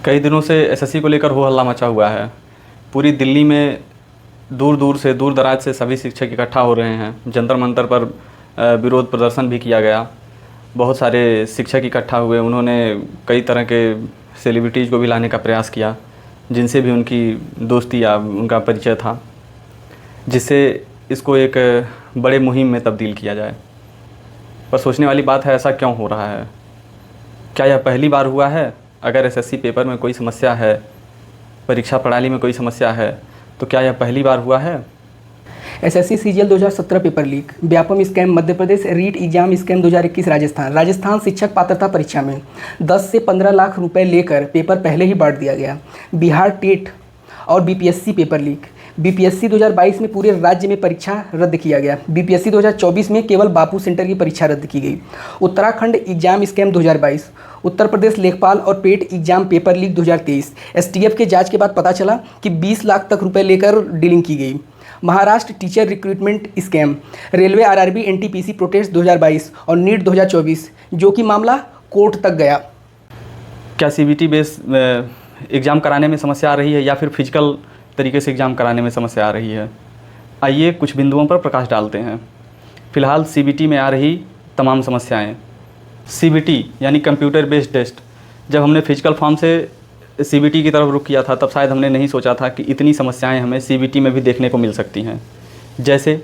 कई दिनों से एसएससी को लेकर हो हल्ला मचा हुआ है। पूरी दिल्ली में दूर दूर से, दूर दराज से सभी शिक्षक इकट्ठा हो रहे हैं। जंतर मंतर पर विरोध प्रदर्शन भी किया गया। बहुत सारे शिक्षक इकट्ठा हुए। उन्होंने कई तरह के सेलिब्रिटीज़ को भी लाने का प्रयास किया, जिनसे भी उनकी दोस्ती या उनका परिचय था, जिससे इसको एक बड़े मुहिम में तब्दील किया जाए। पर सोचने वाली बात है, ऐसा क्यों हो रहा है? क्या यह पहली बार हुआ है? अगर एसएससी पेपर में कोई समस्या है, परीक्षा प्रणाली में कोई समस्या है, तो क्या यह पहली बार हुआ है? SSC CGL 2017 paper leak, Vyapam scam Madhya Pradesh, REET exam scam 2021 Rajasthan शिक्षक पात्रता परीक्षा में 10 से 15 लाख रुपए लेकर पेपर पहले ही बांट दिया गया। बिहार टेट और बीपीएससी पेपर लीक, बीपीएससी 2022 में पूरे राज्य में परीक्षा रद्द किया गया। बीपीएससी 2024 में केवल बापू सेंटर की परीक्षा रद्द की गई। उत्तराखंड एग्जाम स्कैम 2022, उत्तर प्रदेश लेखपाल और पेट एग्जाम पेपर लीक 2023, एसटीएफ के जांच के बाद पता चला कि 20 लाख तक रुपए लेकर डीलिंग की गई। Maharashtra teacher recruitment scam, railway RRB NTPC protest 2022 और नीट 2024, जो कि मामला कोर्ट तक गया। क्या सीबीटी बेस एग्ज़ाम कराने में समस्या आ रही है या फिर फिजिकल तरीके से एग्ज़ाम कराने में समस्या आ रही है? आइए कुछ बिंदुओं पर प्रकाश डालते हैं। फ़िलहाल सीबीटी में आ रही तमाम समस्याएं। सीबीटी यानी कंप्यूटर बेस्ड टेस्ट, जब हमने फिजिकल फॉर्म से सीबीटी की तरफ रुख किया था, तब शायद हमने नहीं सोचा था कि इतनी समस्याएं हमें सीबीटी में भी देखने को मिल सकती हैं। जैसे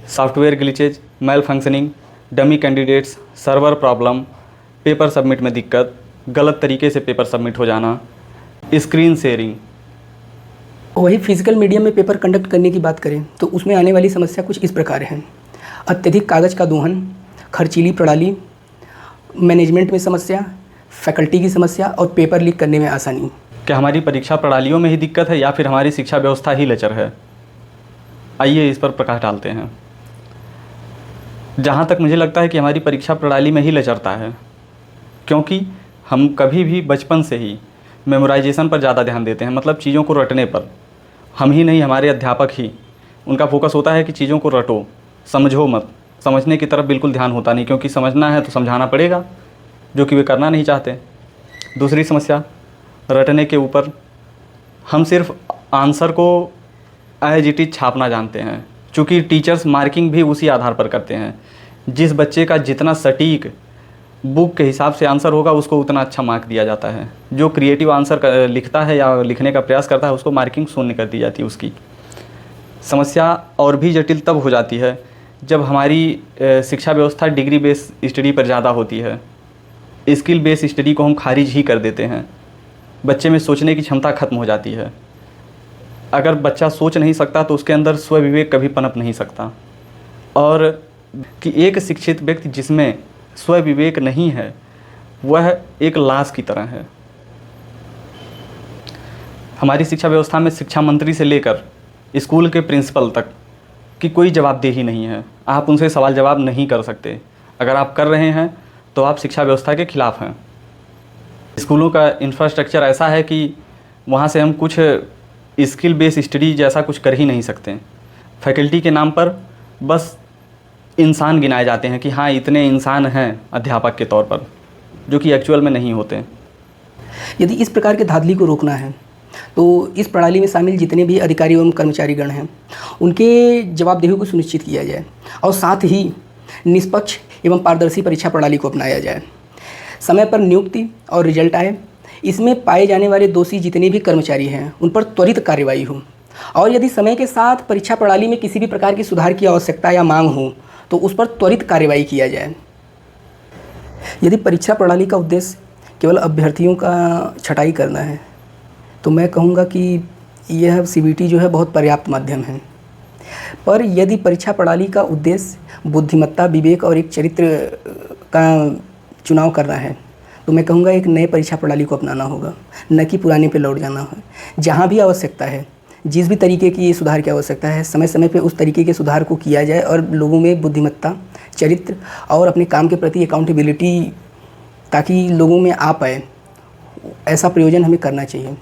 software glitches, malfunctioning, dummy candidates, server problem, paper submit में दिक्कत, गलत तरीके से पेपर सबमिट हो जाना, स्क्रीन शेयरिंग। वही फिजिकल मीडियम में पेपर कंडक्ट करने की बात करें तो उसमें आने वाली समस्या कुछ इस प्रकार है: अत्यधिक कागज़ का दोहन, खर्चीली प्रणाली, मैनेजमेंट में समस्या, फैकल्टी की समस्या और पेपर लीक करने में आसानी। क्या हमारी परीक्षा प्रणालियों में ही दिक्कत है या फिर हमारी शिक्षा व्यवस्था ही लचर है? आइए इस पर प्रकाश डालते हैं। जहाँ तक मुझे लगता है कि हमारी परीक्षा प्रणाली में ही लचरता है, क्योंकि हम कभी भी बचपन से ही मेमोराइजेशन पर ज़्यादा ध्यान देते हैं, मतलब चीज़ों को रटने पर। हम ही नहीं, हमारे अध्यापक ही, उनका फोकस होता है कि चीज़ों को रटो, समझो मत। समझने की तरफ बिल्कुल ध्यान होता नहीं, क्योंकि समझना है तो समझाना पड़ेगा, जो कि वे करना नहीं चाहते। दूसरी समस्या, रटने के ऊपर हम सिर्फ आंसर को एज इट इज छापना जानते हैं, चूँकि टीचर्स मार्किंग भी उसी आधार पर करते हैं। जिस बच्चे का जितना सटीक बुक के हिसाब से आंसर होगा, उसको उतना अच्छा मार्क दिया जाता है। जो क्रिएटिव आंसर लिखता है या लिखने का प्रयास करता है, उसको मार्किंग शून्य कर दी जाती है उसकी। समस्या और भी जटिल तब हो जाती है जब हमारी शिक्षा व्यवस्था डिग्री बेस स्टडी पर ज़्यादा होती है। स्किल बेस स्टडी को हम खारिज ही कर देते हैं। बच्चे में सोचने की क्षमता खत्म हो जाती है। अगर बच्चा सोच नहीं सकता तो उसके अंदर स्वविवेक कभी पनप नहीं सकता। और कि एक शिक्षित व्यक्ति जिसमें स्वविवेक नहीं है, वह एक लाश की तरह है। हमारी शिक्षा व्यवस्था में शिक्षा मंत्री से लेकर स्कूल के प्रिंसिपल तक की कोई जवाबदेही नहीं है। आप उनसे सवाल जवाब नहीं कर सकते। अगर आप कर रहे हैं तो आप शिक्षा व्यवस्था के खिलाफ हैं। स्कूलों का इंफ्रास्ट्रक्चर ऐसा है कि वहाँ से हम कुछ स्किल बेस स्टडी जैसा कुछ कर ही नहीं सकते। फैकल्टी के नाम पर बस इंसान गिनाए जाते हैं कि हाँ इतने इंसान हैं अध्यापक के तौर पर, जो कि एक्चुअल में नहीं होते। यदि इस प्रकार के धांधली को रोकना है तो इस प्रणाली में शामिल जितने भी अधिकारी एवं कर्मचारीगण हैं, उनके जवाबदेही को सुनिश्चित किया जाए और साथ ही निष्पक्ष एवं पारदर्शी परीक्षा प्रणाली को अपनाया जाए। समय पर नियुक्ति और रिजल्ट आए। इसमें पाए जाने वाले दोषी जितने भी कर्मचारी हैं, उन पर त्वरित कार्रवाई हो। और यदि समय के साथ परीक्षा प्रणाली में किसी भी प्रकार की सुधार की आवश्यकता या मांग हो तो उस पर त्वरित कार्रवाई किया जाए। यदि परीक्षा प्रणाली का उद्देश्य केवल अभ्यर्थियों का छटाई करना है तो मैं कहूँगा कि यह सीबीटी जो है बहुत पर्याप्त माध्यम है। पर यदि परीक्षा प्रणाली का उद्देश्य बुद्धिमत्ता, विवेक और एक चरित्र का चुनाव करना है तो मैं कहूँगा एक नए परीक्षा प्रणाली को अपनाना होगा, न कि पुराने पे लौट जाना है। जहाँ भी आवश्यकता है, जिस भी तरीके की सुधार की आवश्यकता है, समय समय पे उस तरीके के सुधार को किया जाए और लोगों में बुद्धिमत्ता, चरित्र और अपने काम के प्रति अकाउंटेबिलिटी ताकि लोगों में आ पाए, ऐसा प्रयोजन हमें करना चाहिए।